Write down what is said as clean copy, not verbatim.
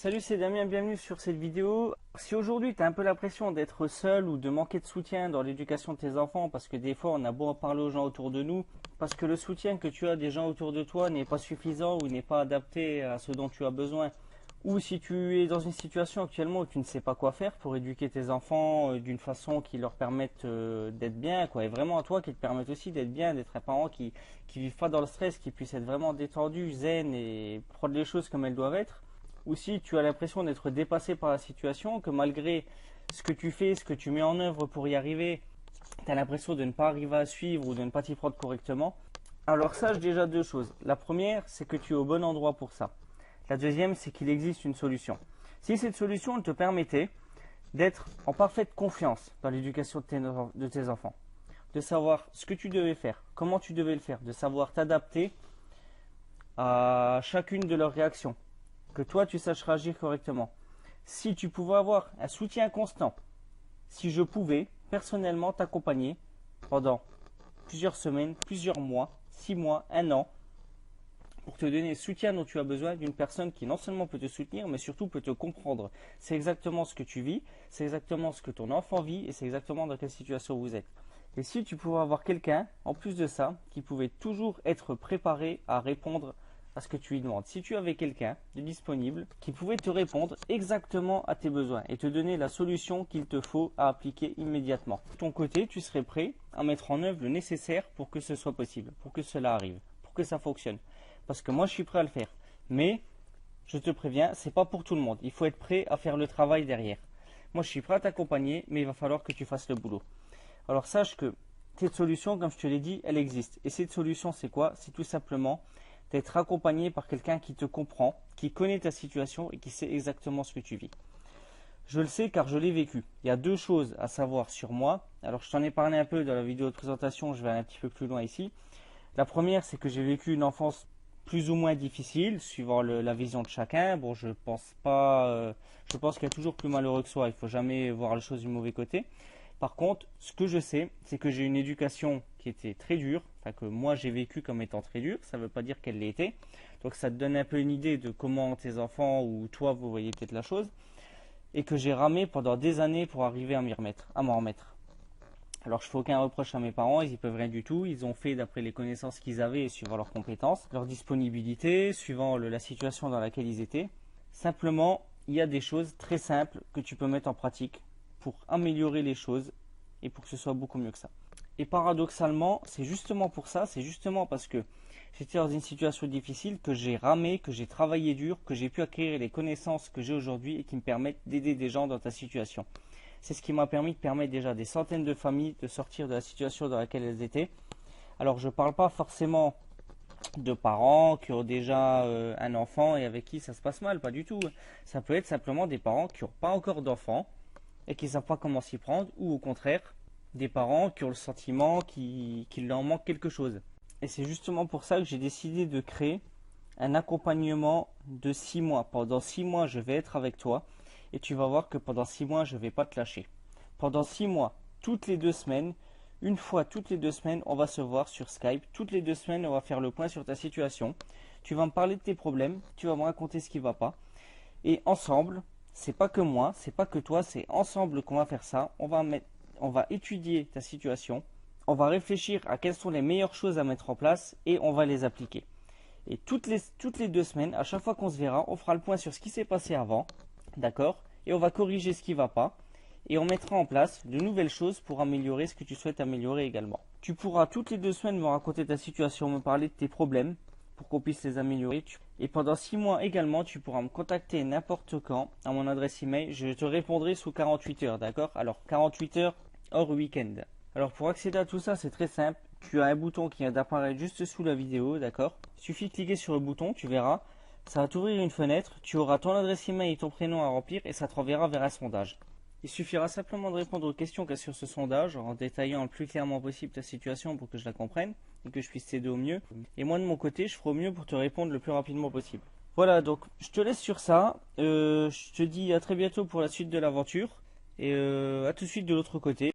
Salut, c'est Damien, bienvenue sur cette vidéo. Si aujourd'hui tu as un peu l'impression d'être seul ou de manquer de soutien dans l'éducation de tes enfants, parce que des fois on a beau en parler aux gens autour de nous, parce que le soutien que tu as des gens autour de toi n'est pas suffisant ou n'est pas adapté à ce dont tu as besoin, ou si tu es dans une situation actuellement où tu ne sais pas quoi faire pour éduquer tes enfants d'une façon qui leur permette d'être bien, quoi, et vraiment à toi qui te permette aussi d'être bien, d'être un parent qui vive pas dans le stress, qui puisse être vraiment détendu, zen et prendre les choses comme elles doivent être. Ou si tu as l'impression d'être dépassé par la situation, que malgré ce que tu fais, ce que tu mets en œuvre pour y arriver, tu as l'impression de ne pas arriver à suivre ou de ne pas t'y prendre correctement, alors sache déjà deux choses. La première, c'est que tu es au bon endroit pour ça. La deuxième, c'est qu'il existe une solution. Si cette solution elle te permettait d'être en parfaite confiance dans l'éducation de tes enfants, de savoir ce que tu devais faire, comment tu devais le faire, de savoir t'adapter à chacune de leurs réactions, que toi tu saches réagir correctement. Si tu pouvais avoir un soutien constant, si je pouvais personnellement t'accompagner pendant plusieurs semaines, plusieurs mois, 6 mois, un an, pour te donner le soutien dont tu as besoin d'une personne qui non seulement peut te soutenir, mais surtout peut te comprendre. C'est exactement ce que tu vis, c'est exactement ce que ton enfant vit et c'est exactement dans quelle situation vous êtes. Et si tu pouvais avoir quelqu'un, en plus de ça, qui pouvait toujours être préparé à répondre à ce que tu lui demandes. Si tu avais quelqu'un de disponible qui pouvait te répondre exactement à tes besoins et te donner la solution qu'il te faut à appliquer immédiatement. De ton côté, tu serais prêt à mettre en œuvre le nécessaire pour que ce soit possible, pour que cela arrive, pour que ça fonctionne. Parce que moi, je suis prêt à le faire. Mais, je te préviens, c'est pas pour tout le monde. Il faut être prêt à faire le travail derrière. Moi, je suis prêt à t'accompagner, mais il va falloir que tu fasses le boulot. Alors, sache que cette solution, comme je te l'ai dit, elle existe. Et cette solution, c'est quoi? C'est tout simplement d'être accompagné par quelqu'un qui te comprend, qui connaît ta situation et qui sait exactement ce que tu vis. Je le sais car je l'ai vécu. Il y a deux choses à savoir sur moi. Alors, je t'en ai parlé un peu dans la vidéo de présentation, je vais aller un petit peu plus loin ici. La première, c'est que j'ai vécu une enfance plus ou moins difficile, suivant la vision de chacun. Bon, je pense qu'il y a toujours plus malheureux que soi. Il ne faut jamais voir les choses du mauvais côté. Par contre, ce que je sais, c'est que j'ai une éducation qui était très dure, enfin que moi j'ai vécu comme étant très dure, ça ne veut pas dire qu'elle l'était. Donc ça te donne un peu une idée de comment tes enfants ou toi vous voyez peut-être la chose. Et que j'ai ramé pendant des années pour arriver à m'en remettre. Alors je fais aucun reproche à mes parents, ils y peuvent rien du tout, ils ont fait d'après les connaissances qu'ils avaient et suivant leurs compétences, leur disponibilité, suivant la situation dans laquelle ils étaient. Simplement, il y a des choses très simples que tu peux mettre en pratique pour améliorer les choses et pour que ce soit beaucoup mieux que ça. Et paradoxalement, c'est justement pour ça, c'est justement parce que j'étais dans une situation difficile que j'ai ramé, que j'ai travaillé dur, que j'ai pu acquérir les connaissances que j'ai aujourd'hui et qui me permettent d'aider des gens dans ta situation. C'est ce qui m'a permis de permettre déjà des centaines de familles de sortir de la situation dans laquelle elles étaient. Alors je ne parle pas forcément de parents qui ont déjà un enfant et avec qui ça se passe mal, pas du tout. Ça peut être simplement des parents qui n'ont pas encore d'enfants et qui ne savent pas comment s'y prendre, ou au contraire, des parents qui ont le sentiment qu'il leur manque quelque chose. Et c'est justement pour ça que j'ai décidé de créer un accompagnement de 6 mois. Pendant 6 mois, je vais être avec toi et tu vas voir que pendant 6 mois, je ne vais pas te lâcher. Pendant 6 mois, toutes les 2 semaines, une fois toutes les 2 semaines, on va se voir sur Skype. Toutes les 2 semaines, on va faire le point sur ta situation. Tu vas me parler de tes problèmes, tu vas me raconter ce qui ne va pas. Et ensemble, c'est pas que moi, c'est pas que toi, c'est ensemble qu'on va faire ça. On va étudier ta situation, on va réfléchir à quelles sont les meilleures choses à mettre en place et on va les appliquer. Et toutes les 2 semaines, à chaque fois qu'on se verra, on fera le point sur ce qui s'est passé avant, d'accord? Et on va corriger ce qui ne va pas et on mettra en place de nouvelles choses pour améliorer ce que tu souhaites améliorer également. Tu pourras toutes les 2 semaines me raconter ta situation, me parler de tes problèmes pour qu'on puisse les améliorer. Et pendant 6 mois également, tu pourras me contacter n'importe quand à mon adresse email. Je te répondrai sous 48 heures, d'accord? Alors 48 heures hors week-end. Alors pour accéder à tout ça, c'est très simple. Tu as un bouton qui vient d'apparaître juste sous la vidéo, d'accord? Il suffit de cliquer sur le bouton, tu verras. Ça va t'ouvrir une fenêtre, tu auras ton adresse email et ton prénom à remplir et ça te renverra vers un sondage. Il suffira simplement de répondre aux questions qu'il y a sur ce sondage en détaillant le plus clairement possible ta situation pour que je la comprenne et que je puisse t'aider au mieux. Et moi de mon côté, je ferai au mieux pour te répondre le plus rapidement possible. Voilà, donc je te laisse sur ça. Je te dis à très bientôt pour la suite de l'aventure et à tout de suite de l'autre côté.